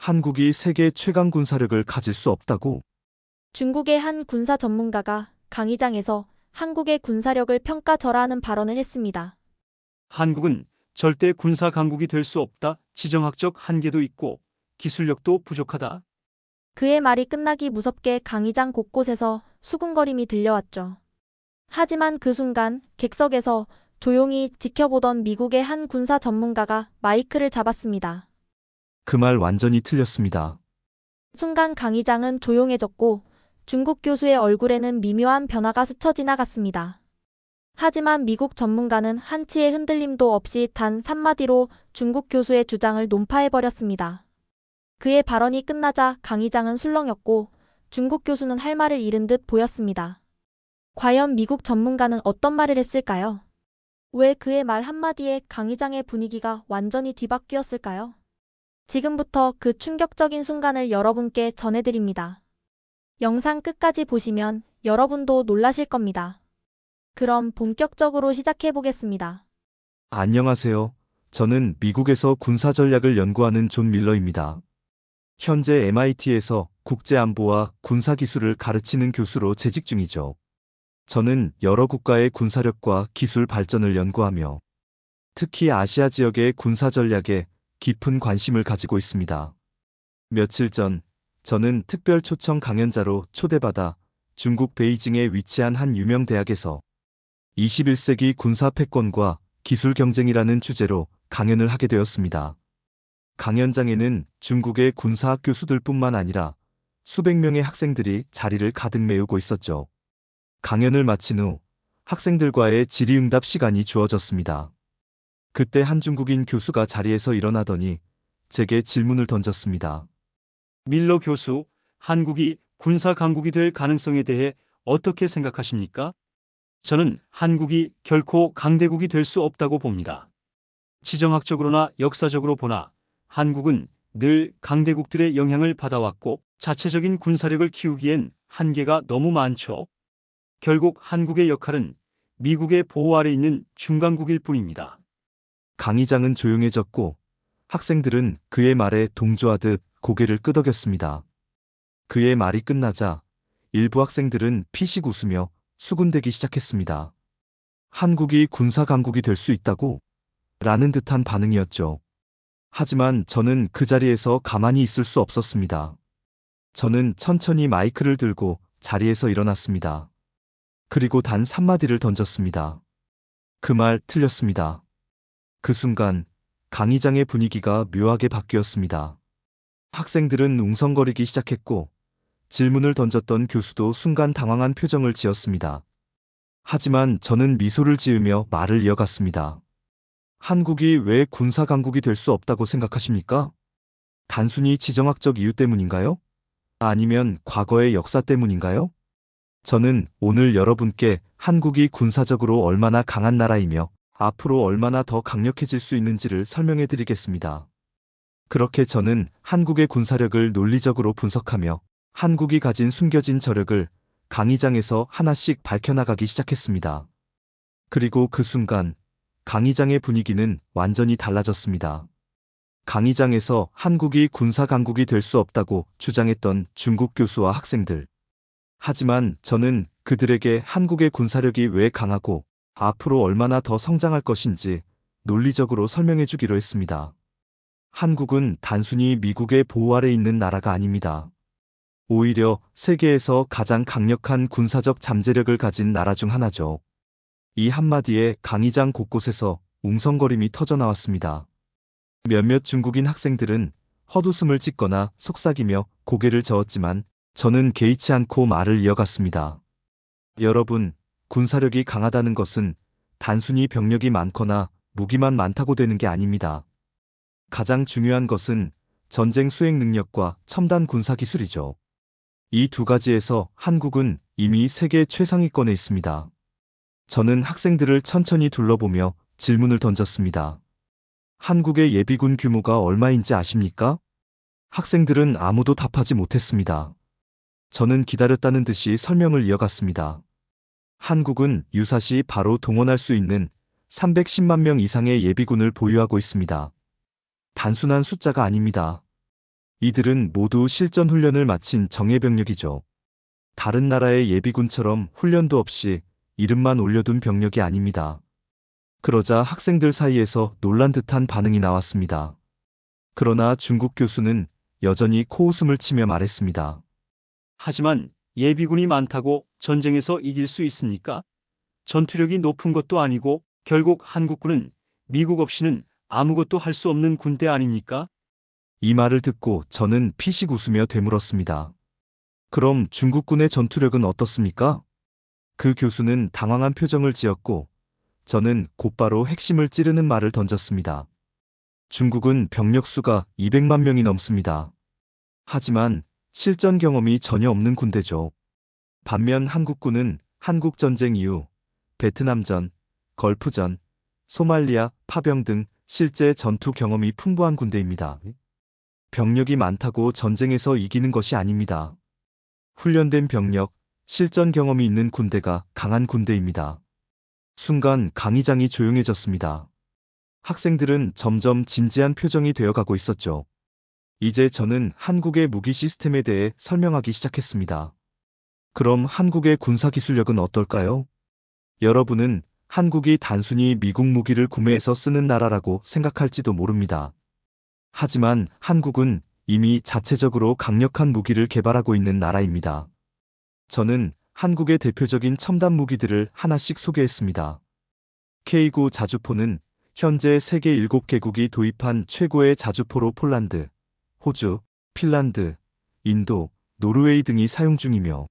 한국이 세계 최강 군사력을 가질 수 없다고? 중국의 한 군사 전문가가 강의장에서 한국의 군사력을 평가절하하는 발언을 했습니다. 한국은 절대 군사 강국이 될 수 없다. 지정학적 한계도 있고 기술력도 부족하다. 그의 말이 끝나기 무섭게 강의장 곳곳에서 수군거림이 들려왔죠. 하지만 그 순간 객석에서 조용히 지켜보던 미국의 한 군사 전문가가 마이크를 잡았습니다. 그 말 완전히 틀렸습니다. 순간 강의장은 조용해졌고 중국 교수의 얼굴에는 미묘한 변화가 스쳐 지나갔습니다. 하지만 미국 전문가는 한치의 흔들림도 없이 단 3마디로 중국 교수의 주장을 논파해버렸습니다. 그의 발언이 끝나자 강의장은 술렁였고 중국 교수는 할 말을 잃은 듯 보였습니다. 과연 미국 전문가는 어떤 말을 했을까요? 왜 그의 말 한마디에 강의장의 분위기가 완전히 뒤바뀌었을까요? 지금부터 그 충격적인 순간을 여러분께 전해드립니다. 영상 끝까지 보시면 여러분도 놀라실 겁니다. 그럼 본격적으로 시작해보겠습니다. 안녕하세요. 저는 미국에서 군사 전략을 연구하는 존 밀러입니다. 현재 MIT에서 국제안보와 군사기술을 가르치는 교수로 재직 중이죠. 저는 여러 국가의 군사력과 기술 발전을 연구하며 특히 아시아 지역의 군사 전략에 깊은 관심을 가지고 있습니다. 며칠 전 저는 특별 초청 강연자로 초대받아 중국 베이징에 위치한 한 유명 대학에서 21세기 군사 패권과 기술 경쟁이라는 주제로 강연을 하게 되었습니다. 강연장에는 중국의 군사학 교수들뿐만 아니라 수백 명의 학생들이 자리를 가득 메우고 있었죠. 강연을 마친 후 학생들과의 질의응답 시간이 주어졌습니다. 그때 한 중국인 교수가 자리에서 일어나더니 제게 질문을 던졌습니다. 밀러 교수, 한국이 군사 강국이 될 가능성에 대해 어떻게 생각하십니까? 저는 한국이 결코 강대국이 될 수 없다고 봅니다. 지정학적으로나 역사적으로 보나 한국은 늘 강대국들의 영향을 받아왔고 자체적인 군사력을 키우기엔 한계가 너무 많죠. 결국 한국의 역할은 미국의 보호 아래 있는 중간국일 뿐입니다. 강의장은 조용해졌고 학생들은 그의 말에 동조하듯 고개를 끄덕였습니다. 그의 말이 끝나자 일부 학생들은 피식 웃으며 수군대기 시작했습니다. 한국이 군사 강국이 될 수 있다고? 라는 듯한 반응이었죠. 하지만 저는 그 자리에서 가만히 있을 수 없었습니다. 저는 천천히 마이크를 들고 자리에서 일어났습니다. 그리고 단 3마디를 던졌습니다. 그 말 틀렸습니다. 그 순간 강의장의 분위기가 묘하게 바뀌었습니다. 학생들은 웅성거리기 시작했고 질문을 던졌던 교수도 순간 당황한 표정을 지었습니다. 하지만 저는 미소를 지으며 말을 이어갔습니다. 한국이 왜 군사 강국이 될 수 없다고 생각하십니까? 단순히 지정학적 이유 때문인가요? 아니면 과거의 역사 때문인가요? 저는 오늘 여러분께 한국이 군사적으로 얼마나 강한 나라이며 앞으로 얼마나 더 강력해질 수 있는지를 설명해 드리겠습니다. 그렇게 저는 한국의 군사력을 논리적으로 분석하며 한국이 가진 숨겨진 저력을 강의장에서 하나씩 밝혀나가기 시작했습니다. 그리고 그 순간 강의장의 분위기는 완전히 달라졌습니다. 강의장에서 한국이 군사 강국이 될 수 없다고 주장했던 중국 교수와 학생들. 하지만 저는 그들에게 한국의 군사력이 왜 강하고 앞으로 얼마나 더 성장할 것인지 논리적으로 설명해 주기로 했습니다. 한국은 단순히 미국의 보호 아래 있는 나라가 아닙니다. 오히려 세계에서 가장 강력한 군사적 잠재력을 가진 나라 중 하나죠. 이 한마디에 강의장 곳곳에서 웅성거림이 터져나왔습니다. 몇몇 중국인 학생들은 헛웃음을 짓거나 속삭이며 고개를 저었지만 저는 개의치 않고 말을 이어갔습니다. 여러분, 군사력이 강하다는 것은 단순히 병력이 많거나 무기만 많다고 되는 게 아닙니다. 가장 중요한 것은 전쟁 수행 능력과 첨단 군사 기술이죠. 이 두 가지에서 한국은 이미 세계 최상위권에 있습니다. 저는 학생들을 천천히 둘러보며 질문을 던졌습니다. 한국의 예비군 규모가 얼마인지 아십니까? 학생들은 아무도 답하지 못했습니다. 저는 기다렸다는 듯이 설명을 이어갔습니다. 한국은 유사시 바로 동원할 수 있는 310만 명 이상의 예비군을 보유하고 있습니다. 단순한 숫자가 아닙니다. 이들은 모두 실전 훈련을 마친 정예병력이죠. 다른 나라의 예비군처럼 훈련도 없이 이름만 올려둔 병력이 아닙니다. 그러자 학생들 사이에서 놀란 듯한 반응이 나왔습니다. 그러나 중국 교수는 여전히 코웃음을 치며 말했습니다. 하지만 예비군이 많다고 전쟁에서 이길 수 있습니까? 전투력이 높은 것도 아니고 결국 한국군은 미국 없이는 아무것도 할 수 없는 군대 아닙니까? 이 말을 듣고 저는 피식 웃으며 되물었습니다. 그럼 중국군의 전투력은 어떻습니까? 그 교수는 당황한 표정을 지었고 저는 곧바로 핵심을 찌르는 말을 던졌습니다. 중국은 병력 수가 200만 명이 넘습니다. 하지만 실전 경험이 전혀 없는 군대죠. 반면 한국군은 한국전쟁 이후 베트남전, 걸프전, 소말리아, 파병 등 실제 전투 경험이 풍부한 군대입니다. 병력이 많다고 전쟁에서 이기는 것이 아닙니다. 훈련된 병력, 실전 경험이 있는 군대가 강한 군대입니다. 순간 강의장이 조용해졌습니다. 학생들은 점점 진지한 표정이 되어가고 있었죠. 이제 저는 한국의 무기 시스템에 대해 설명하기 시작했습니다. 그럼 한국의 군사기술력은 어떨까요? 여러분은 한국이 단순히 미국 무기를 구매해서 쓰는 나라라고 생각할지도 모릅니다. 하지만 한국은 이미 자체적으로 강력한 무기를 개발하고 있는 나라입니다. 저는 한국의 대표적인 첨단 무기들을 하나씩 소개했습니다. K9 자주포는 현재 세계 7개국이 도입한 최고의 자주포로 폴란드, 호주, 핀란드, 인도, 노르웨이 등이 사용 중이며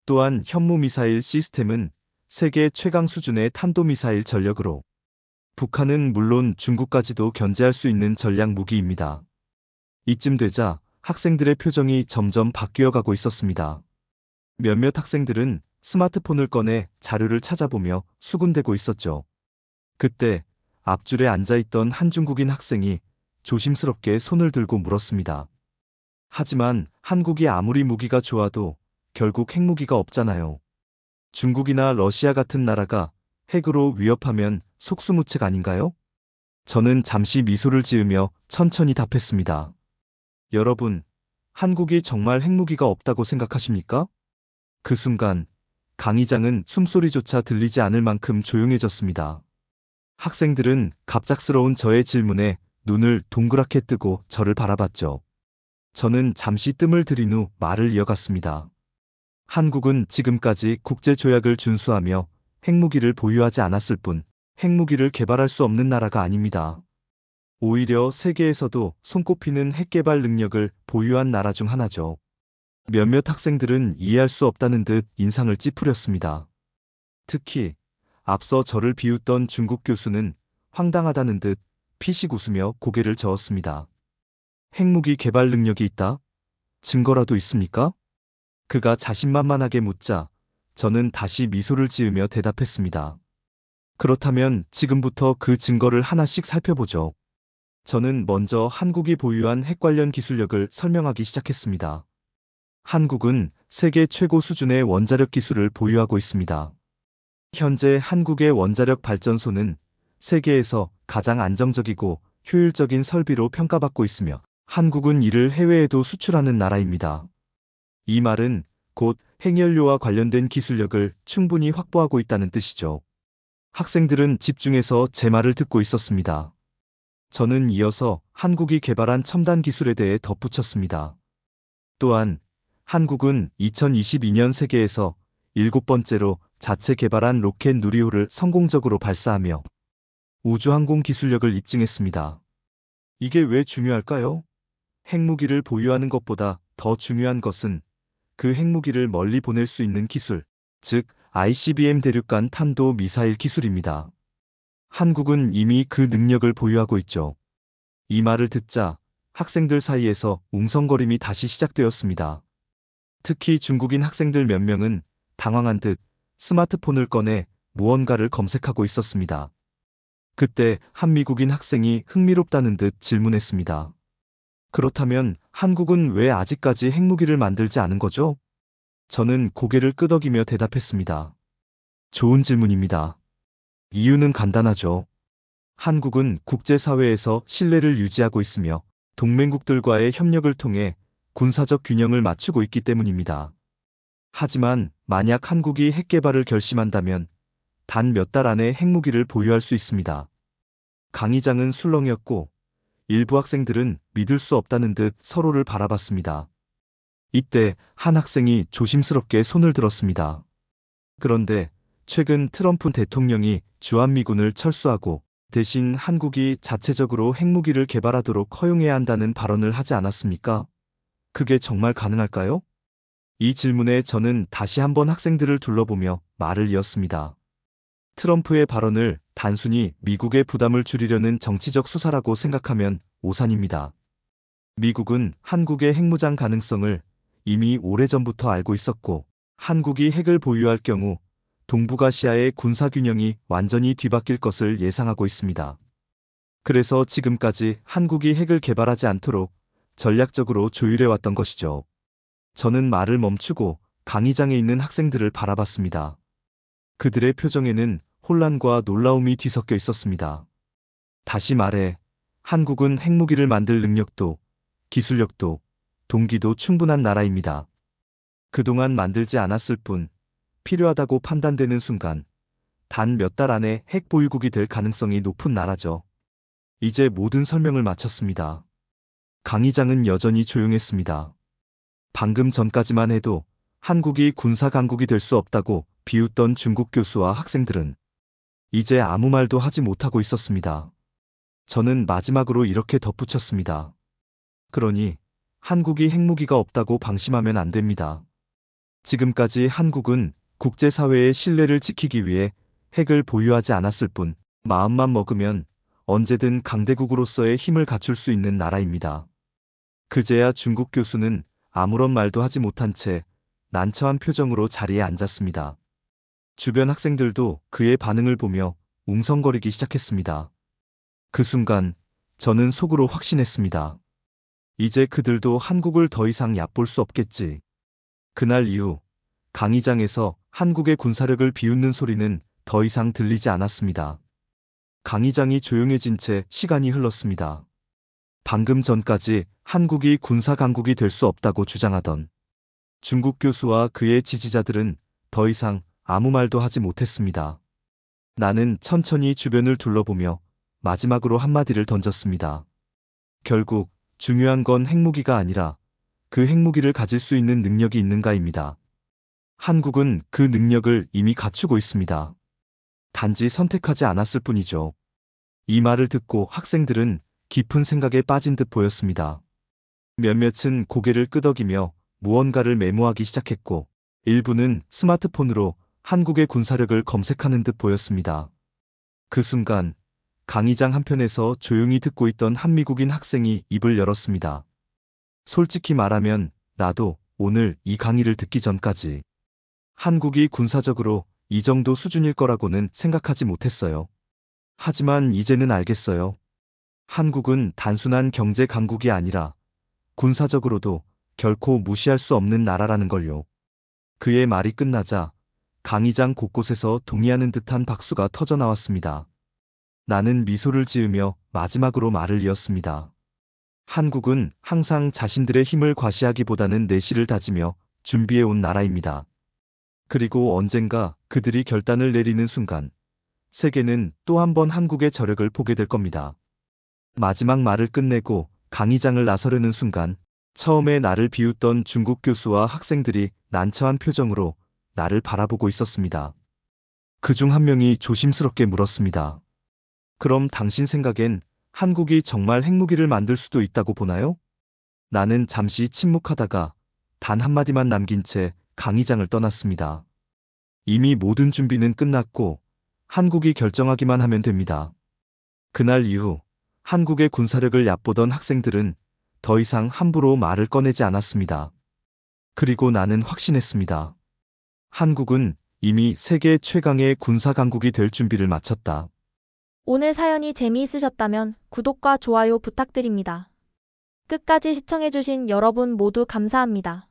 또한 현무미사일 시스템은 세계 최강 수준의 탄도미사일 전력으로 북한은 물론 중국까지도 견제할 수 있는 전략 무기입니다. 이쯤 되자 학생들의 표정이 점점 바뀌어가고 있었습니다. 몇몇 학생들은 스마트폰을 꺼내 자료를 찾아보며 수군대고 있었죠. 그때 앞줄에 앉아있던 한 중국인 학생이 조심스럽게 손을 들고 물었습니다. 하지만 한국이 아무리 무기가 좋아도 결국 핵무기가 없잖아요. 중국이나 러시아 같은 나라가 핵으로 위협하면 속수무책 아닌가요? 저는 잠시 미소를 지으며 천천히 답했습니다. 여러분, 한국이 정말 핵무기가 없다고 생각하십니까? 그 순간 강의장은 숨소리조차 들리지 않을 만큼 조용해졌습니다. 학생들은 갑작스러운 저의 질문에 눈을 동그랗게 뜨고 저를 바라봤죠. 저는 잠시 뜸을 들인 후 말을 이어갔습니다. 한국은 지금까지 국제조약을 준수하며 핵무기를 보유하지 않았을 뿐 핵무기를 개발할 수 없는 나라가 아닙니다. 오히려 세계에서도 손꼽히는 핵개발 능력을 보유한 나라 중 하나죠. 몇몇 학생들은 이해할 수 없다는 듯 인상을 찌푸렸습니다. 특히 앞서 저를 비웃던 중국 교수는 황당하다는 듯 피식 웃으며 고개를 저었습니다. 핵무기 개발 능력이 있다? 증거라도 있습니까? 그가 자신만만하게 묻자 저는 다시 미소를 지으며 대답했습니다. 그렇다면 지금부터 그 증거를 하나씩 살펴보죠. 저는 먼저 한국이 보유한 핵 관련 기술력을 설명하기 시작했습니다. 한국은 세계 최고 수준의 원자력 기술을 보유하고 있습니다. 현재 한국의 원자력 발전소는 세계에서 가장 안정적이고 효율적인 설비로 평가받고 있으며 한국은 이를 해외에도 수출하는 나라입니다. 이 말은 곧 핵연료와 관련된 기술력을 충분히 확보하고 있다는 뜻이죠. 학생들은 집중해서 제 말을 듣고 있었습니다. 저는 이어서 한국이 개발한 첨단 기술에 대해 덧붙였습니다. 또한 한국은 2022년 세계에서 7번째로 자체 개발한 로켓 누리호를 성공적으로 발사하며 우주항공 기술력을 입증했습니다. 이게 왜 중요할까요? 핵무기를 보유하는 것보다 더 중요한 것은 그 핵무기를 멀리 보낼 수 있는 기술, 즉 ICBM 대륙간 탄도 미사일 기술입니다. 한국은 이미 그 능력을 보유하고 있죠. 이 말을 듣자 학생들 사이에서 웅성거림이 다시 시작되었습니다. 특히 중국인 학생들 몇 명은 당황한 듯 스마트폰을 꺼내 무언가를 검색하고 있었습니다. 그때 한 미국인 학생이 흥미롭다는 듯 질문했습니다. 그렇다면 한국은 왜 아직까지 핵무기를 만들지 않은 거죠? 저는 고개를 끄덕이며 대답했습니다. 좋은 질문입니다. 이유는 간단하죠. 한국은 국제사회에서 신뢰를 유지하고 있으며 동맹국들과의 협력을 통해 군사적 균형을 맞추고 있기 때문입니다. 하지만 만약 한국이 핵 개발을 결심한다면 단 몇 달 안에 핵무기를 보유할 수 있습니다. 강 의장은 술렁이었고 일부 학생들은 믿을 수 없다는 듯 서로를 바라봤습니다. 이때 한 학생이 조심스럽게 손을 들었습니다. 그런데 최근 트럼프 대통령이 주한미군을 철수하고 대신 한국이 자체적으로 핵무기를 개발하도록 허용해야 한다는 발언을 하지 않았습니까? 그게 정말 가능할까요? 이 질문에 저는 다시 한번 학생들을 둘러보며 말을 이었습니다. 트럼프의 발언을 단순히 미국의 부담을 줄이려는 정치적 수사라고 생각하면 오산입니다. 미국은 한국의 핵무장 가능성을 이미 오래전부터 알고 있었고, 한국이 핵을 보유할 경우 동북아시아의 군사균형이 완전히 뒤바뀔 것을 예상하고 있습니다. 그래서 지금까지 한국이 핵을 개발하지 않도록 전략적으로 조율해왔던 것이죠. 저는 말을 멈추고 강의장에 있는 학생들을 바라봤습니다. 그들의 표정에는 혼란과 놀라움이 뒤섞여 있었습니다. 다시 말해, 한국은 핵무기를 만들 능력도, 기술력도, 동기도 충분한 나라입니다. 그동안 만들지 않았을 뿐, 필요하다고 판단되는 순간, 단 몇 달 안에 핵 보유국이 될 가능성이 높은 나라죠. 이제 모든 설명을 마쳤습니다. 강의장은 여전히 조용했습니다. 방금 전까지만 해도 한국이 군사 강국이 될 수 없다고 비웃던 중국 교수와 학생들은 이제 아무 말도 하지 못하고 있었습니다. 저는 마지막으로 이렇게 덧붙였습니다. 그러니 한국이 핵무기가 없다고 방심하면 안 됩니다. 지금까지 한국은 국제사회의 신뢰를 지키기 위해 핵을 보유하지 않았을 뿐, 마음만 먹으면 언제든 강대국으로서의 힘을 갖출 수 있는 나라입니다. 그제야 중국 교수는 아무런 말도 하지 못한 채 난처한 표정으로 자리에 앉았습니다. 주변 학생들도 그의 반응을 보며 웅성거리기 시작했습니다. 그 순간 저는 속으로 확신했습니다. 이제 그들도 한국을 더 이상 얕볼 수 없겠지. 그날 이후 강의장에서 한국의 군사력을 비웃는 소리는 더 이상 들리지 않았습니다. 강의장이 조용해진 채 시간이 흘렀습니다. 방금 전까지 한국이 군사 강국이 될 수 없다고 주장하던 중국 교수와 그의 지지자들은 더 이상 아무 말도 하지 못했습니다. 나는 천천히 주변을 둘러보며 마지막으로 한마디를 던졌습니다. 결국 중요한 건 핵무기가 아니라 그 핵무기를 가질 수 있는 능력이 있는가입니다. 한국은 그 능력을 이미 갖추고 있습니다. 단지 선택하지 않았을 뿐이죠. 이 말을 듣고 학생들은 깊은 생각에 빠진 듯 보였습니다. 몇몇은 고개를 끄덕이며 무언가를 메모하기 시작했고, 일부는 스마트폰으로 한국의 군사력을 검색하는 듯 보였습니다. 그 순간 강의장 한편에서 조용히 듣고 있던 한 미국인 학생이 입을 열었습니다. 솔직히 말하면 나도 오늘 이 강의를 듣기 전까지 한국이 군사적으로 이 정도 수준일 거라고는 생각하지 못했어요. 하지만 이제는 알겠어요. 한국은 단순한 경제 강국이 아니라 군사적으로도 결코 무시할 수 없는 나라라는 걸요. 그의 말이 끝나자 강의장 곳곳에서 동의하는 듯한 박수가 터져 나왔습니다. 나는 미소를 지으며 마지막으로 말을 이었습니다. 한국은 항상 자신들의 힘을 과시하기보다는 내실을 다지며 준비해온 나라입니다. 그리고 언젠가 그들이 결단을 내리는 순간 세계는 또 한 번 한국의 저력을 보게 될 겁니다. 마지막 말을 끝내고 강의장을 나서려는 순간 처음에 나를 비웃던 중국 교수와 학생들이 난처한 표정으로 나를 바라보고 있었습니다. 그중 한 명이 조심스럽게 물었습니다. 그럼 당신 생각엔 한국이 정말 핵무기를 만들 수도 있다고 보나요? 나는 잠시 침묵하다가 단 한마디만 남긴 채 강의장을 떠났습니다. 이미 모든 준비는 끝났고 한국이 결정하기만 하면 됩니다. 그날 이후 한국의 군사력을 얕보던 학생들은 더 이상 함부로 말을 꺼내지 않았습니다. 그리고 나는 확신했습니다. 한국은 이미 세계 최강의 군사 강국이 될 준비를 마쳤다. 오늘 사연이 재미있으셨다면 구독과 좋아요 부탁드립니다. 끝까지 시청해주신 여러분 모두 감사합니다.